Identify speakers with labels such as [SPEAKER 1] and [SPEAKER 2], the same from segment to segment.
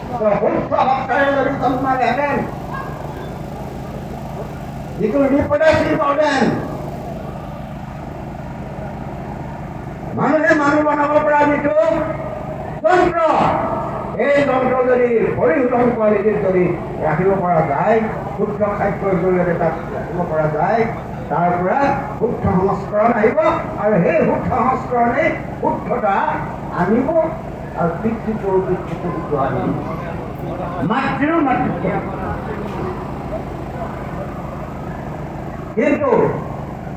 [SPEAKER 1] শুদ্ধ ভক্তৰে যদি জন্ম নেহেঁতেন, যিটো ৰিপ্ৰেজেণ্ট কৰেন মানুহে মানুহ বনাব পৰা যিটো যন্ত্ৰ, এই যন্ত্ৰ যদি পৰিশোধন কোৱালিটিত যদি ৰাখিব পৰা যায়, শুদ্ধ খাদ্যৰ জৰিয়তে তাক ৰাখিব পৰা যায়, তাৰ পৰা শুদ্ধ সংস্কৰণ আহিব আৰু সেই শুদ্ধ সংস্কৰণে শুদ্ধতা আনিব আৰু পিতৃটোৰ পিতৃটো শুদ্ধ আনিব, মাতৃৰো মাতৃত্ব। কিন্তু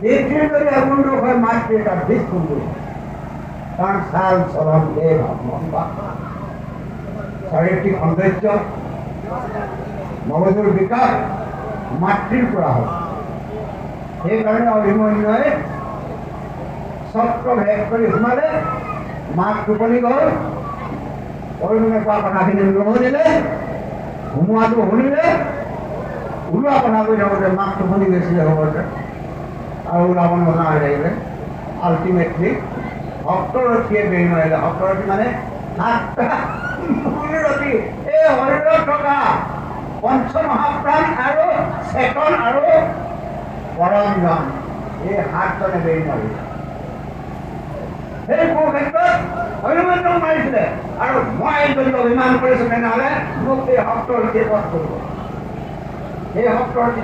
[SPEAKER 1] পিতৃৰ যদি এগুণ দোষ হয়, মাতৃৰ তাত 20 গুণ দোষ, কাৰণ চাল চলন দেহ মন শাৰীৰিক সৌন্দৰ্য মগজুৰ বিকাশ মাতৃৰ পৰা হয়। সেইকাৰণে অভিমন্যুৱে চক্ৰ ভেদ কৰি সোমালে, মাক টোপনি গ'ল, অৰ্জুনে কোৱা কথাখিনি নুশুনিলে, সোমোৱাটো শুনিলে, ওলোৱা কথা কৈ থাকোঁতে মাক টোপনি গৈছিলে খবৰতে আৰু ওলাব নজনা হৈ থাকিলে। আল্টিমেটলি সপ্তৰথীয়ে বেৰি মাৰিলে। সপ্তৰথী মানে 7টা মূল ৰথী, এই শৰীৰত থকা পঞ্চমহাপ্ৰাণ আৰু চেতন আৰু পৰমজন, এই 7জনে বেৰি মাৰিলে। সেই কুৰুক্ষেত্ৰত অভিমন্যুক মাৰিছিলে আৰু মই যদি অভিমান কৰিছোঁ তেনেহ'লে মোক এই সপ্তৰথীয়ে বধ কৰিব। সেই সপ্তৰথী